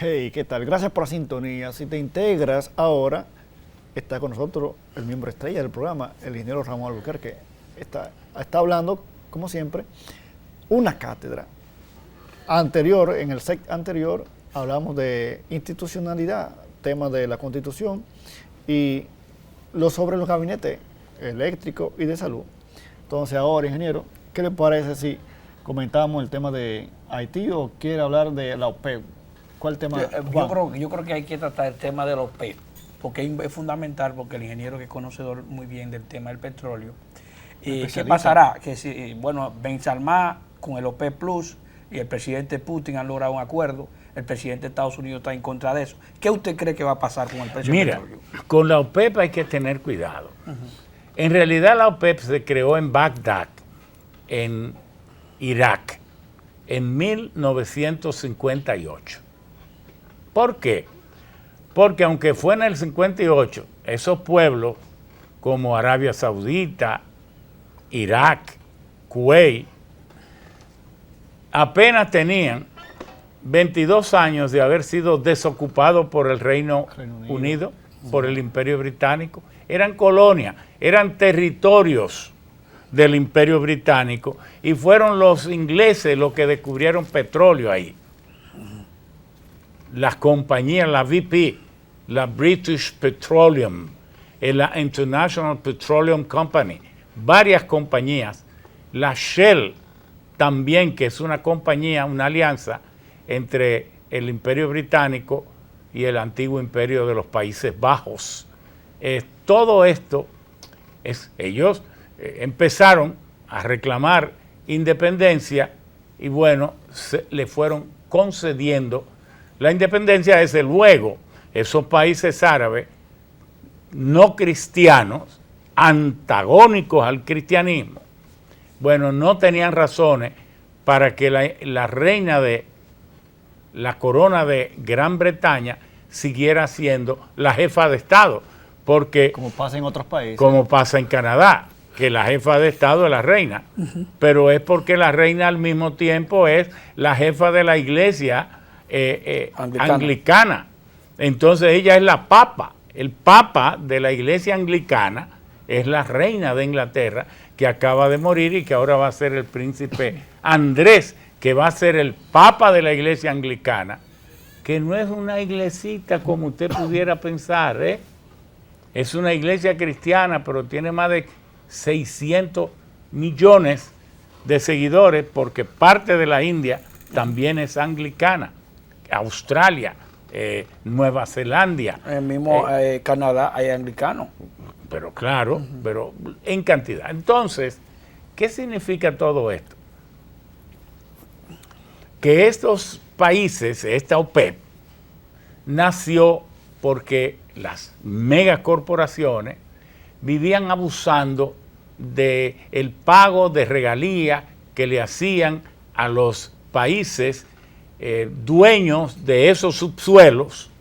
Hey, ¿qué tal? Gracias por la sintonía. Si te integras ahora, está con nosotros el miembro estrella del programa, el ingeniero Ramón Albuquerque. Está hablando, como siempre, una cátedra. En el SEC anterior, hablamos de institucionalidad, tema de la Constitución y sobre los gabinetes eléctricos y de salud. Entonces ahora, ingeniero, ¿qué le parece si comentamos el tema de Haití o quiere hablar de la OPEP? ¿Cuál tema? Yo creo que hay que tratar el tema de la OPEP, porque es fundamental, porque el ingeniero que es conocedor muy bien del tema del petróleo. ¿Qué pasará? Que si, bueno, Ben Salman con el OPEP Plus y el presidente Putin han logrado un acuerdo, el presidente de Estados Unidos está en contra de eso. ¿Qué usted cree que va a pasar con el precio del petróleo? Mira, con la OPEP hay que tener cuidado. En realidad la OPEP se creó en Bagdad, en Irak, en 1958. ¿Por qué? Porque aunque fue en el 58, esos pueblos como Arabia Saudita, Irak, Kuwait, apenas tenían 22 años de haber sido desocupados por el Reino Unido, por el Imperio Británico. Eran colonias, eran territorios del Imperio Británico y fueron los ingleses los que descubrieron petróleo ahí. Las compañías, la BP, la British Petroleum, la International Petroleum Company, varias compañías, la Shell también, que es una compañía, una alianza entre el Imperio Británico y el antiguo Imperio de los Países Bajos. Todo esto, ellos empezaron a reclamar independencia y bueno, le fueron concediendo la independencia. Desde luego, esos países árabes no cristianos, antagónicos al cristianismo, bueno, no tenían razones para que la reina de la corona de Gran Bretaña siguiera siendo la jefa de Estado, porque como pasa en otros países, como pasa en Canadá, que la jefa de Estado es la reina, pero es porque la reina al mismo tiempo es la jefa de la iglesia anglicana. Entonces ella es la papa. El papa de la iglesia anglicana es la reina de Inglaterra, que acaba de morir y que ahora va a ser el príncipe Andrés, que va a ser el papa de la iglesia anglicana, que no es una iglesita como usted pudiera pensar, ¿eh? Es una iglesia cristiana, pero tiene más de 600 millones de seguidores, porque parte de la India también es anglicana. Australia, Nueva Zelanda. El mismo Canadá hay anglicano. Pero claro, pero en cantidad. Entonces, ¿qué significa todo esto? Que estos países, esta OPEP, nació porque las megacorporaciones vivían abusando del pago de regalías que le hacían a los países dueños de esos subsuelos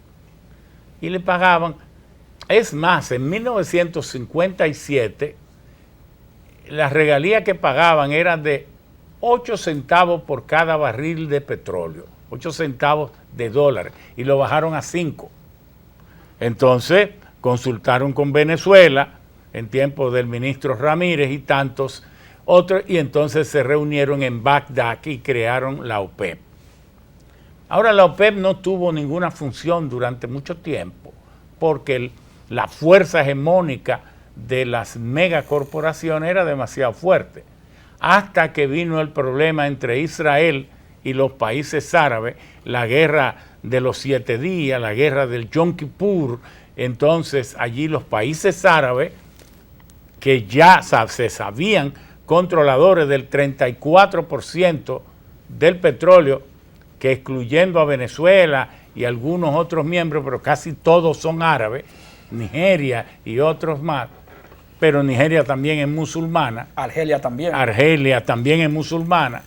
y le pagaban. Es más, en 1957 las regalías que pagaban eran de 8 centavos por cada barril de petróleo, 8 centavos de dólares, y lo bajaron a 5. Entonces consultaron con Venezuela en tiempos del ministro Ramírez y tantos otros, y entonces se reunieron en Bagdad y crearon la OPEP. Ahora la OPEP no tuvo ninguna función durante mucho tiempo porque la fuerza hegemónica de las megacorporaciones era demasiado fuerte, hasta que vino el problema entre Israel y los países árabes, la guerra de los 7 días, la guerra del Yom Kippur. Entonces allí los países árabes, que ya se sabían controladores del 34% del petróleo, que excluyendo a Venezuela y algunos otros miembros, pero casi todos son árabes, Nigeria y otros más, pero Nigeria también es musulmana. Argelia también. Argelia también es musulmana.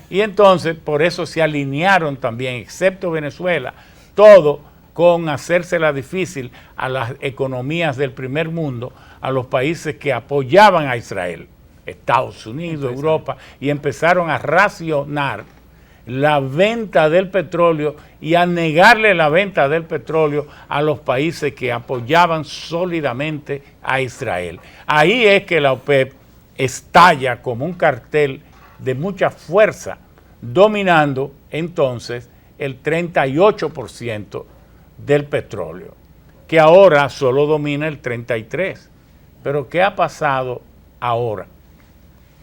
Y entonces por eso se alinearon también, excepto Venezuela, todo con hacérsela difícil a las economías del primer mundo, a los países que apoyaban a Israel, Estados Unidos, Europa, y empezaron a racionar la venta del petróleo y a negarle la venta del petróleo a los países que apoyaban sólidamente a Israel. Ahí es que la OPEP estalla como un cartel de mucha fuerza, dominando entonces el 38% del petróleo, que ahora solo domina el 33%. Pero ¿qué ha pasado ahora?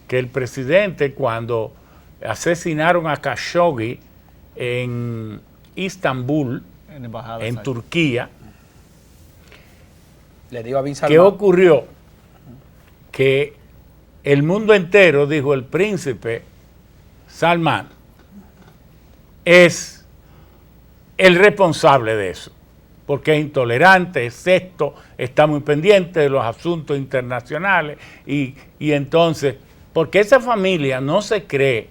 Que el presidente, cuando asesinaron a Khashoggi en Istambul, en Turquía, le digo a Bin Salman, ¿qué ocurrió? Que el mundo entero dijo: el príncipe Salman es el responsable de eso, porque es intolerante, es esto, está muy pendiente de los asuntos internacionales y entonces, porque esa familia no se cree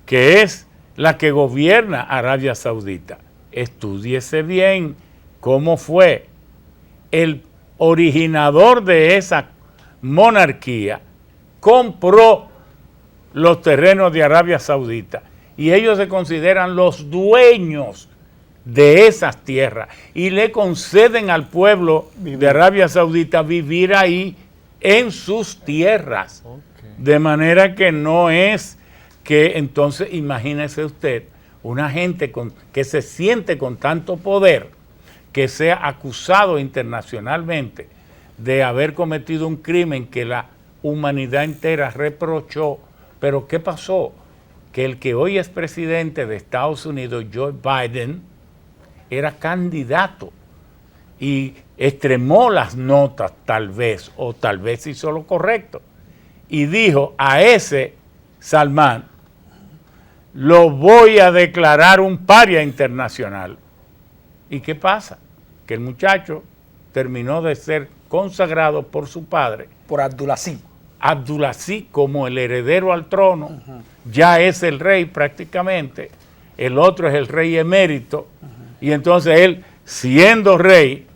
que es la que gobierna Arabia Saudita. Estúdiese bien cómo fue el originador de esa monarquía, compró los terrenos de Arabia Saudita y ellos se consideran los dueños de esas tierras y le conceden al pueblo de Arabia Saudita vivir ahí en sus tierras. De manera que no es que, entonces, imagínese usted, una gente que se siente con tanto poder, que sea acusado internacionalmente de haber cometido un crimen que la humanidad entera reprochó. Pero ¿qué pasó? Que el que hoy es presidente de Estados Unidos, Joe Biden, era candidato y extremó las notas tal vez, o tal vez hizo lo correcto, y dijo: a ese Salman lo voy a declarar un paria internacional. ¿Y qué pasa? Que el muchacho terminó de ser consagrado por su padre, por Abdulaziz. Abdulaziz, como el heredero al trono, ya es el rey prácticamente, el otro es el rey emérito, y entonces él, siendo rey,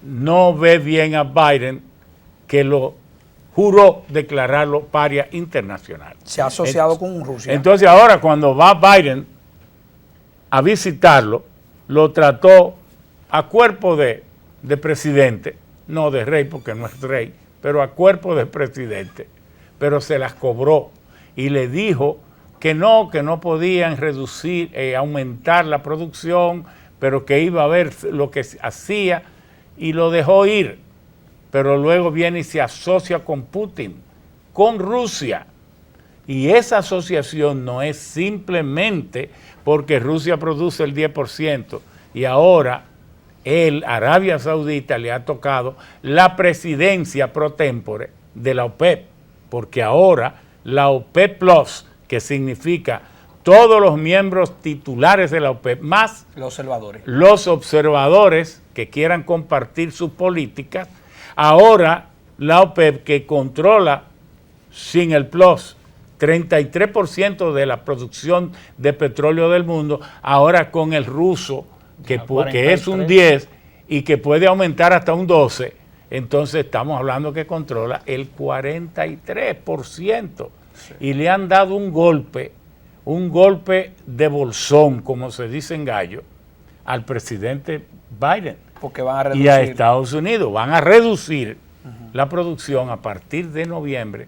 no ve bien a Biden, que lo juró declararlo paria internacional. Se ha asociado con Rusia. Entonces ahora cuando va Biden a visitarlo, lo trató a cuerpo de presidente, no de rey porque no es rey, pero a cuerpo de presidente, pero se las cobró y le dijo que no podían reducir, aumentar la producción, pero que iba a ver lo que hacía y lo dejó ir. Pero luego viene y se asocia con Putin, con Rusia. Y esa asociación no es simplemente porque Rusia produce el 10% y ahora Arabia Saudita le ha tocado la presidencia pro tempore de la OPEP, porque ahora la OPEP Plus, que significa todos los miembros titulares de la OPEP, más los observadores que quieran compartir sus políticas, ahora la OPEP, que controla sin el Plus 33% de la producción de petróleo del mundo, ahora con el ruso, que es un 10 y que puede aumentar hasta un 12, entonces estamos hablando que controla el 43%. Sí. Y le han dado un golpe de bolsón, como se dice en gallo, al presidente Biden. Porque van a reducir. Y a Estados Unidos van a reducir la producción a partir de noviembre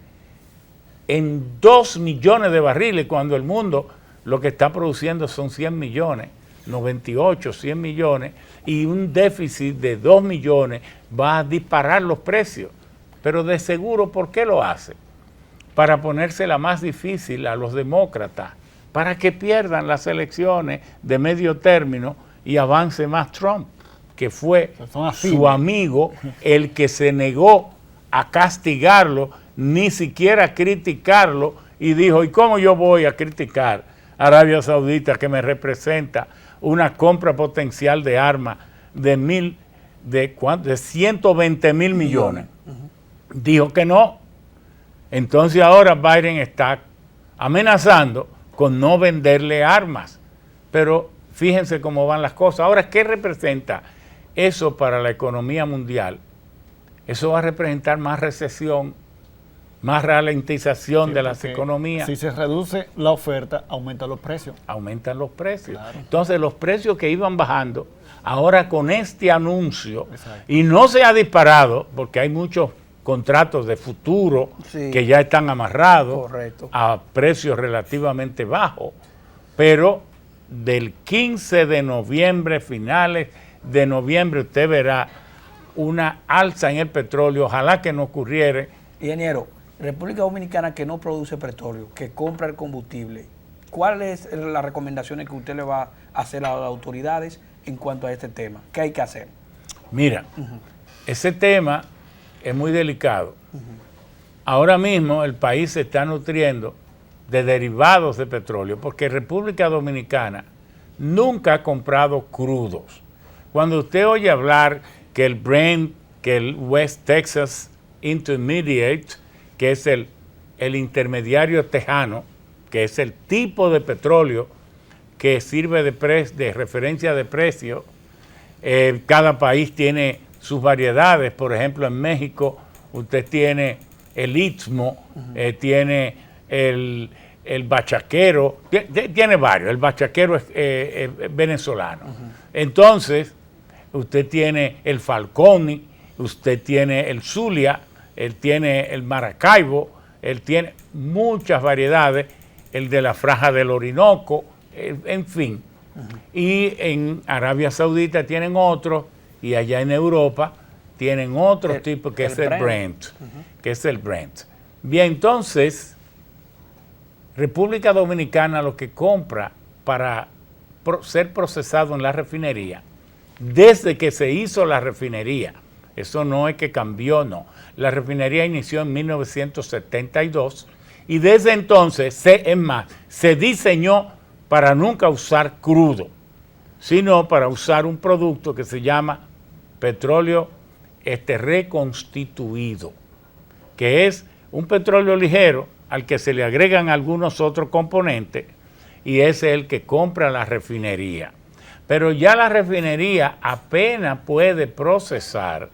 en 2 millones de barriles, cuando el mundo lo que está produciendo son 100 millones, 98, 100 millones, y un déficit de 2 millones va a disparar los precios. Pero de seguro, ¿por qué lo hace? Para ponérsela más difícil a los demócratas, para que pierdan las elecciones de medio término y avance más Trump, que fue su amigo, el que se negó a castigarlo, ni siquiera a criticarlo, y dijo: ¿y cómo yo voy a criticar a Arabia Saudita, que me representa una compra potencial de armas de 120 mil millones? Dijo que no. Entonces ahora Biden está amenazando con no venderle armas. Pero fíjense cómo van las cosas. Ahora, ¿qué representa eso para la economía mundial? Eso va a representar más recesión, más ralentización de las porque economías. Si se reduce la oferta, aumentan los precios. Aumentan los precios. Claro. Entonces los precios que iban bajando, ahora con este anuncio, Exacto. y no se ha disparado, porque hay muchos contratos de futuro Sí. que ya están amarrados Correcto. a precios relativamente bajos, pero del 15 de noviembre, finales de noviembre, usted verá una alza en el petróleo, ojalá que no ocurriera. Ingeniero, República Dominicana que no produce petróleo, que compra el combustible, ¿cuáles son las recomendaciones que usted le va a hacer a las autoridades en cuanto a este tema? ¿Qué hay que hacer? Mira, ese tema es muy delicado. Ahora mismo el país se está nutriendo de derivados de petróleo porque República Dominicana nunca ha comprado crudos. Cuando usted oye hablar que el Brent, que el West Texas Intermediate, que es el intermediario tejano, que es el tipo de petróleo que sirve de referencia de precio, cada país tiene sus variedades. Por ejemplo, en México usted tiene el Istmo, tiene el bachaquero, tiene varios, el bachaquero es venezolano. Entonces, usted tiene el Falconi, usted tiene el Zulia, él tiene el Maracaibo, él tiene muchas variedades, el de la Franja del Orinoco, en fin. Y en Arabia Saudita tienen otros, y allá en Europa tienen otro tipo que es el Brent, que es el Brent. Bien, entonces, República Dominicana lo que compra para ser procesado en la refinería, desde que se hizo la refinería, eso no es que cambió, no. La refinería inició en 1972 y desde entonces, se diseñó para nunca usar crudo, sino para usar un producto que se llama petróleo reconstituido, que es un petróleo ligero al que se le agregan algunos otros componentes y ese es el que compra la refinería. Pero ya la refinería apenas puede procesar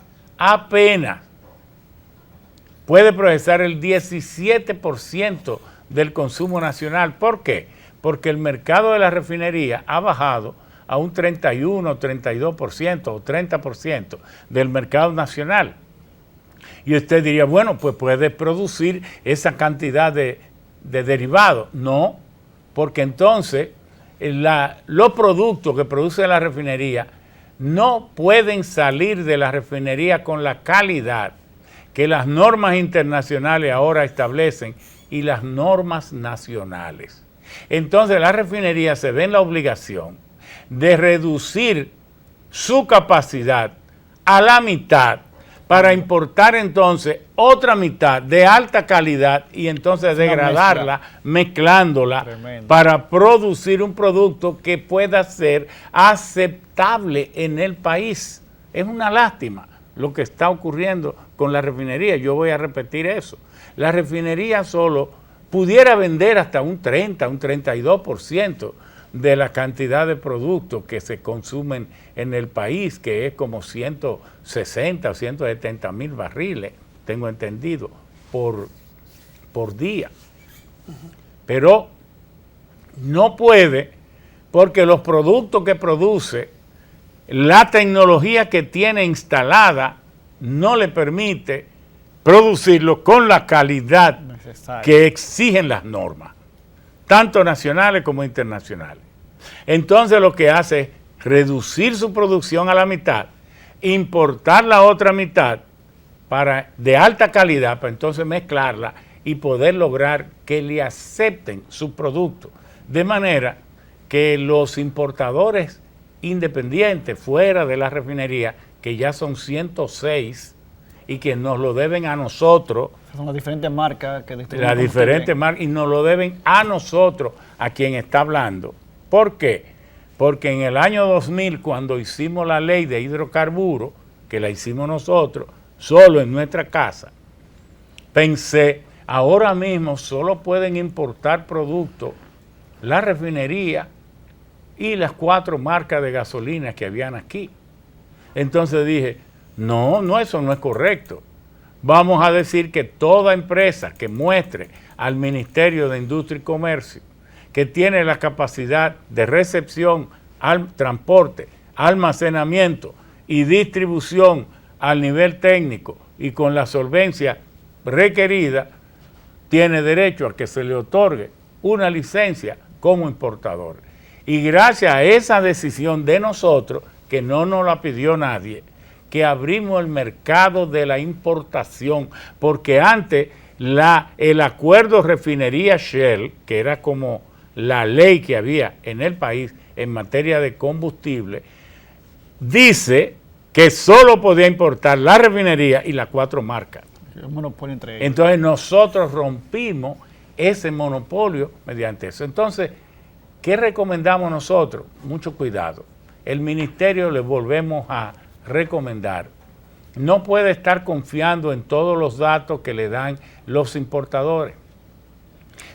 el 17% del consumo nacional. ¿Por qué? Porque el mercado de la refinería ha bajado a un 31, 32% o 30% del mercado nacional. Y usted diría, bueno, pues puede producir esa cantidad de derivados. No, porque entonces los productos que produce la refinería no pueden salir de la refinería con la calidad que las normas internacionales ahora establecen y las normas nacionales. Entonces la refinería se ve en la obligación de reducir su capacidad a la mitad para importar entonces otra mitad de alta calidad y entonces degradarla, mezclándola para producir un producto que pueda ser aceptable en el país. Es una lástima lo que está ocurriendo con la refinería. Yo voy a repetir eso. La refinería solo pudiera vender hasta un 30, un 32% de la cantidad de productos que se consumen en el país, que es como 160 o 170 mil barriles, tengo entendido, por día. Pero no puede, porque los productos que produce, la tecnología que tiene instalada, no le permite producirlo con la calidad que exigen las normas, tanto nacionales como internacionales. Entonces lo que hace es reducir su producción a la mitad, importar la otra mitad de alta calidad, para entonces mezclarla y poder lograr que le acepten su producto. De manera que los importadores independientes fuera de la refinería, que ya son 106 y que nos lo deben a nosotros. Son las diferentes marcas que distribuyen. Las diferentes marcas, y nos lo deben a nosotros, a quien está hablando. ¿Por qué? Porque en el año 2000, cuando hicimos la ley de hidrocarburos, que la hicimos nosotros, solo en nuestra casa, pensé, ahora mismo solo pueden importar productos la refinería y las 4 marcas de gasolina que habían aquí. Entonces dije, no, eso no es correcto, vamos a decir que toda empresa que muestre al Ministerio de Industria y Comercio que tiene la capacidad de recepción, transporte, almacenamiento y distribución al nivel técnico y con la solvencia requerida, tiene derecho a que se le otorgue una licencia como importador. Y gracias a esa decisión de nosotros, que no nos la pidió nadie, que abrimos el mercado de la importación, porque antes el acuerdo refinería Shell, que era como la ley que había en el país en materia de combustible, dice que solo podía importar la refinería y las 4 marcas. Un monopolio entre ellos. Entonces nosotros rompimos ese monopolio mediante eso. Entonces, ¿qué recomendamos nosotros? Mucho cuidado. El ministerio le volvemos a recomendar. No puede estar confiando en todos los datos que le dan los importadores.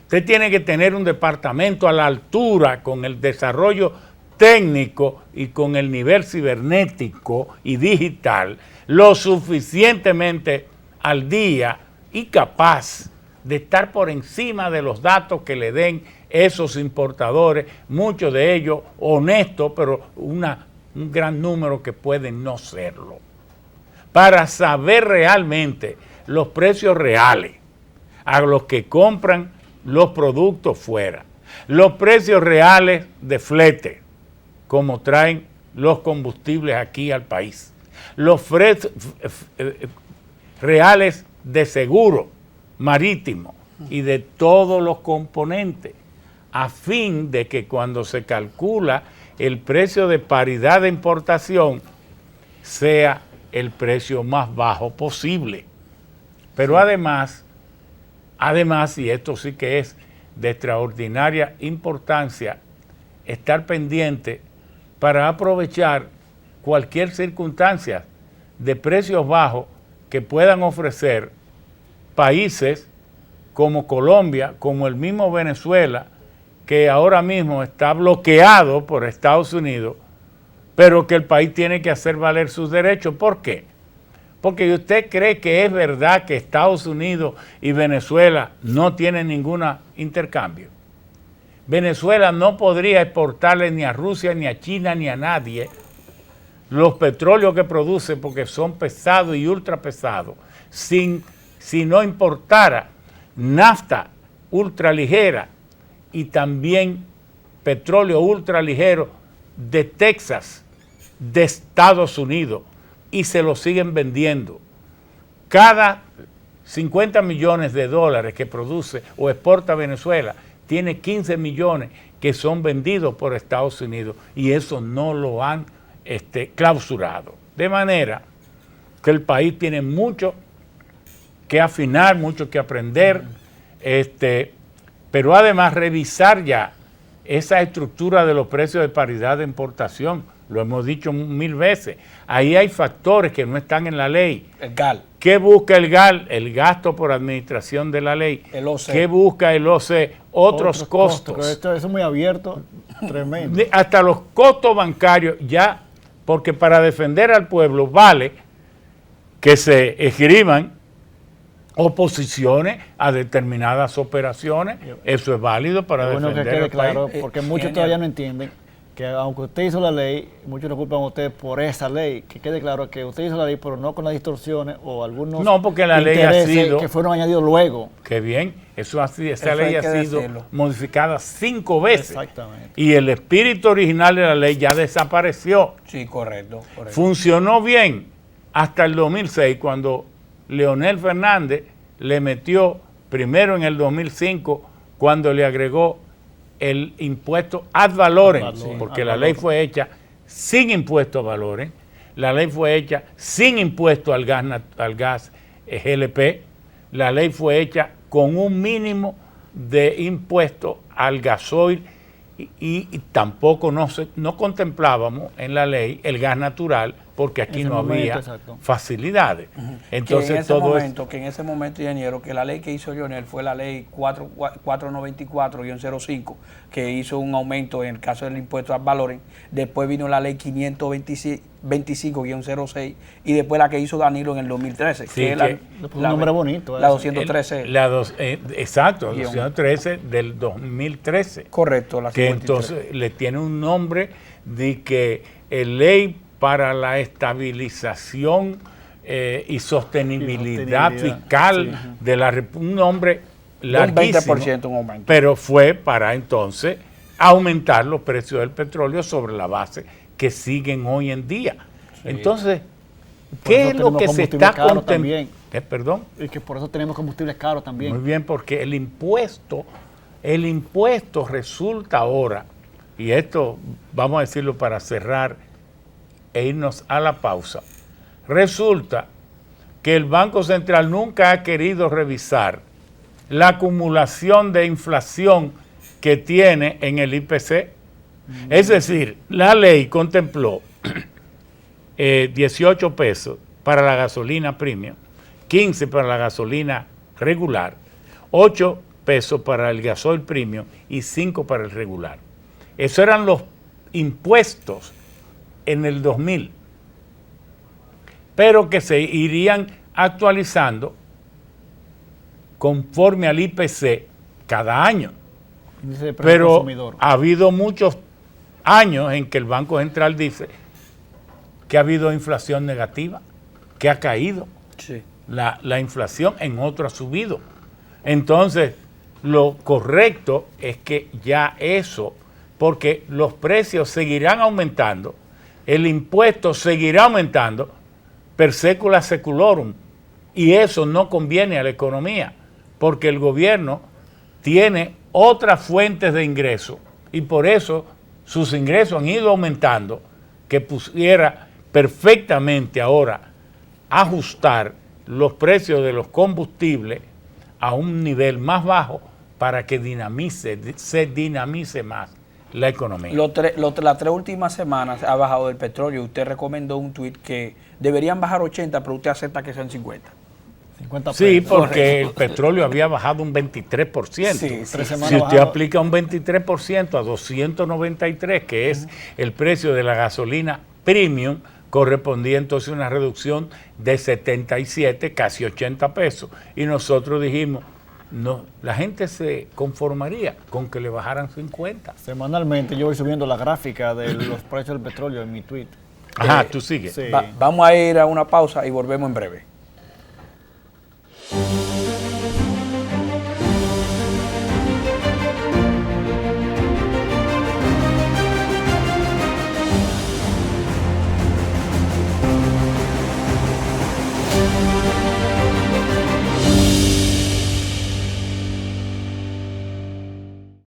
Usted tiene que tener un departamento a la altura con el desarrollo técnico y con el nivel cibernético y digital lo suficientemente al día y capaz de estar por encima de los datos que le den esos importadores, muchos de ellos honestos, pero un gran número que pueden no serlo, para saber realmente los precios reales a los que compran los productos fuera, los precios reales de flete, como traen los combustibles aquí al país, los reales de seguro marítimo y de todos los componentes, a fin de que cuando se calcula el precio de paridad de importación sea el precio más bajo posible. Pero además, y esto sí que es de extraordinaria importancia, estar pendiente para aprovechar cualquier circunstancia de precios bajos que puedan ofrecer países como Colombia, como el mismo Venezuela, que ahora mismo está bloqueado por Estados Unidos, pero que el país tiene que hacer valer sus derechos. ¿Por qué? Porque usted cree que es verdad que Estados Unidos y Venezuela no tienen ningún intercambio. Venezuela no podría exportarle ni a Rusia, ni a China, ni a nadie los petróleos que produce, porque son pesados y ultra pesados, si no importara nafta ultraligera y también petróleo ultraligero de Texas, de Estados Unidos, y se lo siguen vendiendo. Cada 50 millones de dólares que produce o exporta Venezuela, tiene 15 millones que son vendidos por Estados Unidos, y eso no lo han clausurado. De manera que el país tiene mucho que afinar, mucho que aprender, pero además revisar ya esa estructura de los precios de paridad de importación. Lo hemos dicho 1000 veces. Ahí hay factores que no están en la ley. El GAL. ¿Qué busca el GAL? El gasto por administración de la ley. El OC. ¿Qué busca el OC? Otros costos. Esto es muy abierto, tremendo. Hasta los costos bancarios ya, porque para defender al pueblo vale que se escriban oposiciones a determinadas operaciones. Eso es válido para defender que quede al país. claro, porque muchos todavía no entienden que aunque usted hizo la ley, muchos lo culpan a usted por esa ley, que quede claro que usted hizo la ley, pero no con las distorsiones o algunos no, porque la ley ha sido, que fueron añadidos luego. Qué bien, esa ley ha sido modificada 5 veces. Exactamente. Y el espíritu original de la ley ya desapareció. Sí, correcto. Funcionó bien hasta el 2006, cuando Leonel Fernández le metió, primero en el 2005, cuando le agregó el impuesto ad valorem, porque la ley fue hecha sin impuesto a valores, la ley fue hecha sin impuesto al gas GLP, la ley fue hecha con un mínimo de impuesto al gasoil y tampoco no contemplábamos en la ley el gas natural, porque aquí ese no momento, había exacto. facilidades. Entonces que en ese momento, ingeniero, que la ley que hizo Lionel fue la ley 494-05, que hizo un aumento en el caso del impuesto al valor. Después vino la ley 525-06 y después la que hizo Danilo en el 2013. Sí, que es un nombre bonito. La 213. Exacto, la 213 del 2013. Correcto, la 53. Que entonces le tiene un nombre de que ley para la estabilización y sostenibilidad fiscal de la República, un nombre larguísimo, un 20% un aumento. pero fue para entonces aumentar los precios del petróleo sobre la base que siguen hoy en día. Sí. Entonces, ¿qué es lo que se está contemplando? Perdón. Y que por eso tenemos combustibles caros también. Muy bien, porque el impuesto resulta ahora, y esto vamos a decirlo para cerrar e irnos a la pausa, resulta que el Banco Central nunca ha querido revisar la acumulación de inflación que tiene en el IPC. Es decir, la ley contempló 18 pesos para la gasolina premium, 15 para la gasolina regular, 8 pesos para el gasoil premium y 5 para el regular. Esos eran los impuestos en el 2000, pero que se irían actualizando conforme al IPC cada año. Pero ha habido muchos años en que el Banco Central dice que ha habido inflación negativa, que ha caído. Sí. La inflación, en otro ha subido. Entonces, lo correcto es que ya eso, porque los precios seguirán aumentando, el impuesto seguirá aumentando, per secula seculorum, y eso no conviene a la economía, porque el gobierno tiene otras fuentes de ingresos, y por eso sus ingresos han ido aumentando, que pudiera perfectamente ahora ajustar los precios de los combustibles a un nivel más bajo para que se dinamice más la economía. Las 3 últimas semanas ha bajado el petróleo. Usted recomendó un tuit que deberían bajar 80, pero usted acepta que sean 50. 50 pesos. Sí, porque el petróleo había bajado un 23%. Sí, si usted aplica un 23% a 293, que es el precio de la gasolina premium, correspondía entonces a una reducción de 77, casi 80 pesos. Y nosotros dijimos, no, la gente se conformaría con que le bajaran 50. Semanalmente yo voy subiendo la gráfica de los precios del petróleo en mi tweet. Ajá, tú sigues. Sí. Vamos a ir a una pausa y volvemos en breve.